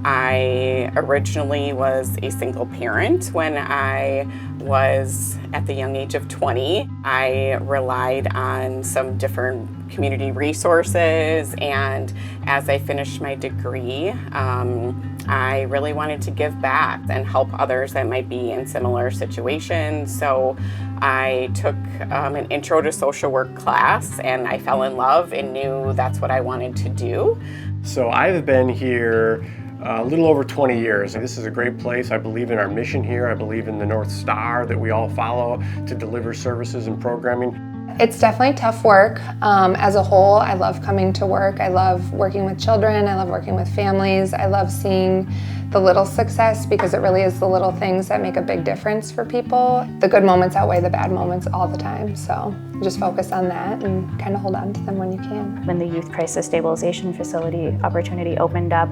I originally was a single parent when I was at the young age of 20. I relied on some different community resources, and as I finished my degree, I really wanted to give back and help others that might be in similar situations. So I took an intro to social work class, and I fell in love and knew that's what I wanted to do. So I've been here a little over 20 years. This is a great place. I believe in our mission here. I believe in the North Star that we all follow to deliver services and programming. It's definitely tough work. As a whole, I love coming to work. I love working with children. I love working with families. I love seeing the little success, because it really is the little things that make a big difference for people. The good moments outweigh the bad moments all the time, so just focus on that and kind of hold on to them when you can. When the Youth Crisis Stabilization Facility opportunity opened up,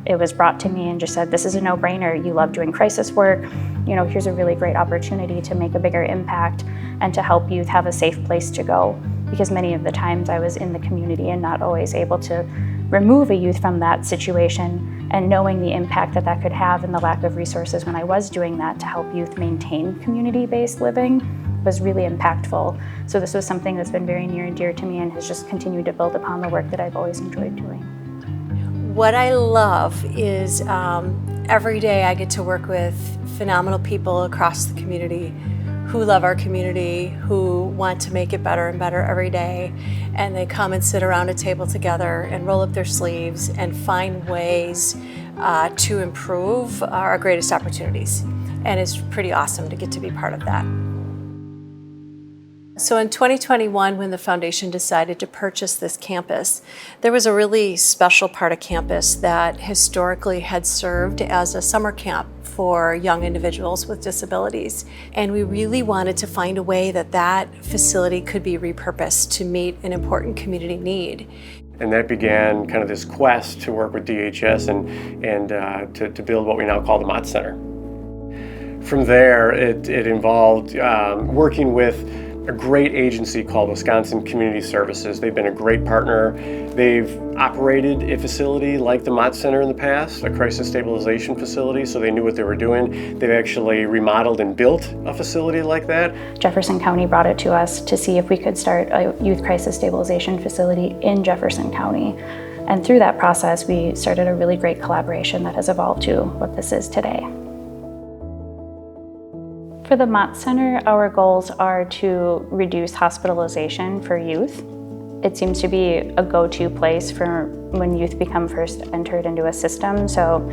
it was brought to me and just said, this is a no-brainer. You love doing crisis work. You know, here's a really great opportunity to make a bigger impact and to help youth have a safe place to go. Because many of the times I was in the community and not always able to remove a youth from that situation, and knowing the impact that that could have and the lack of resources when I was doing that to help youth maintain community-based living was really impactful. So this was something that's been very near and dear to me and has just continued to build upon the work that I've always enjoyed doing. What I love is every day I get to work with phenomenal people across the community who love our community, who want to make it better and better every day, and they come and sit around a table together and roll up their sleeves and find ways to improve our greatest opportunities. And it's pretty awesome to get to be part of that. So in 2021, when the foundation decided to purchase this campus, there was a really special part of campus that historically had served as a summer camp for young individuals with disabilities. And we really wanted to find a way that that facility could be repurposed to meet an important community need. And that began kind of this quest to work with DHS and to build what we now call the Matz Center. From there, it involved working with a great agency called Wisconsin Community Services. They've been a great partner. They've operated a facility like the Matz Center in the past, a crisis stabilization facility, so they knew what they were doing. They've actually remodeled and built a facility like that. Jefferson County brought it to us to see if we could start a youth crisis stabilization facility in Jefferson County. And through that process, we started a really great collaboration that has evolved to what this is today. For the Matz Center, our goals are to reduce hospitalization for youth. It seems to be a go-to place for when youth become first entered into a system. So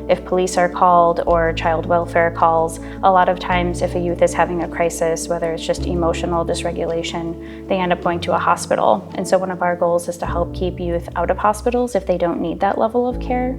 if police are called or child welfare calls, a lot of times if a youth is having a crisis, whether it's just emotional dysregulation, they end up going to a hospital. And so one of our goals is to help keep youth out of hospitals if they don't need that level of care.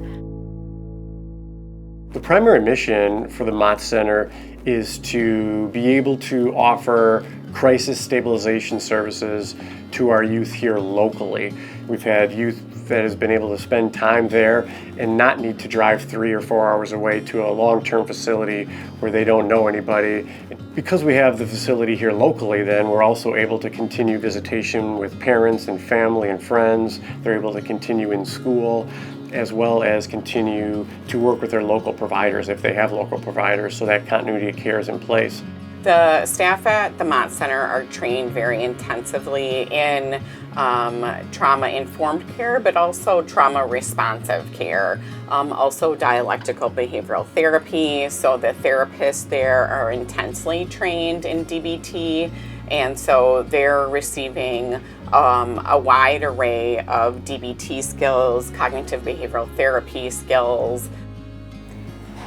The primary mission for the Matz Center is to be able to offer crisis stabilization services to our youth here locally. We've had youth that has been able to spend time there and not need to drive 3 or 4 hours away to a long-term facility where they don't know anybody. Because we have the facility here locally, then we're also able to continue visitation with parents and family and friends. They're able to continue in school, as well as continue to work with their local providers if they have local providers, so that continuity of care is in place. The staff at the Matz Center are trained very intensively in trauma-informed care, but also trauma-responsive care. Also dialectical behavioral therapy, so the therapists there are intensely trained in DBT, and so they're receiving a wide array of DBT skills, cognitive behavioral therapy skills.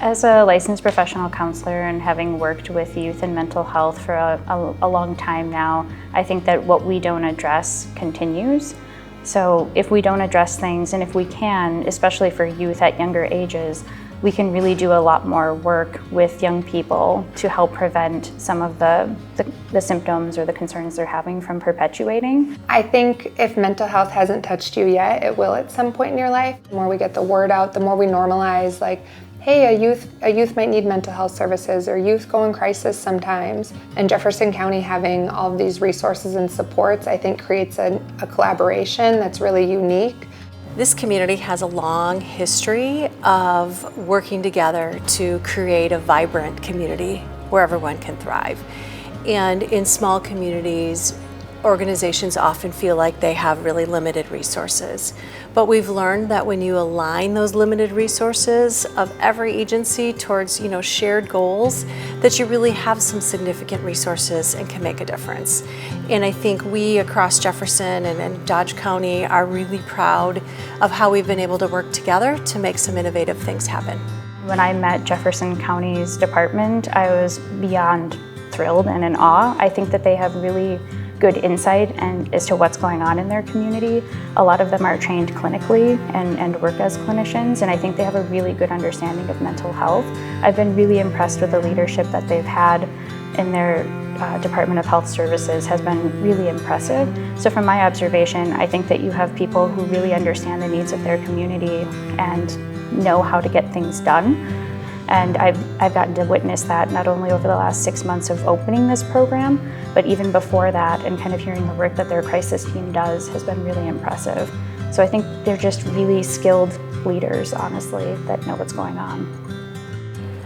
As a licensed professional counselor and having worked with youth and mental health for a long time now, I think that what we don't address continues. So if we don't address things, and if we can, especially for youth at younger ages, we can really do a lot more work with young people to help prevent some of the symptoms or the concerns they're having from perpetuating. I think if mental health hasn't touched you yet, it will at some point in your life. The more we get the word out, the more we normalize, like, hey, a youth might need mental health services, or youth go in crisis sometimes. And Jefferson County having all of these resources and supports, I think creates a collaboration that's really unique. This community has a long history of working together to create a vibrant community where everyone can thrive. And in small communities, organizations often feel like they have really limited resources. But we've learned that when you align those limited resources of every agency towards, shared goals, that you really have some significant resources and can make a difference. And I think we across Jefferson and Dodge County are really proud of how we've been able to work together to make some innovative things happen. When I met Jefferson County's department, I was beyond thrilled and in awe. I think that they have really good insight as to what's going on in their community. A lot of them are trained clinically and work as clinicians, and I think they have a really good understanding of mental health. I've been really impressed with the leadership that they've had in their Department of Health Services has been really impressive. So from my observation, I think that you have people who really understand the needs of their community and know how to get things done. And I've gotten to witness that not only over the last 6 months of opening this program, but even before that, and kind of hearing the work that their crisis team does has been really impressive. So I think they're just really skilled leaders, honestly, that know what's going on.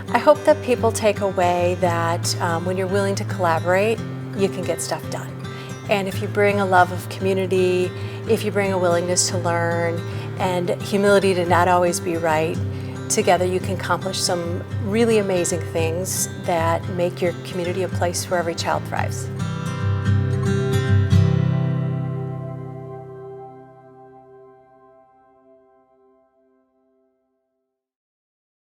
I hope that people take away that when you're willing to collaborate, you can get stuff done. And if you bring a love of community, if you bring a willingness to learn, and humility to not always be right, together you can accomplish some really amazing things that make your community a place where every child thrives.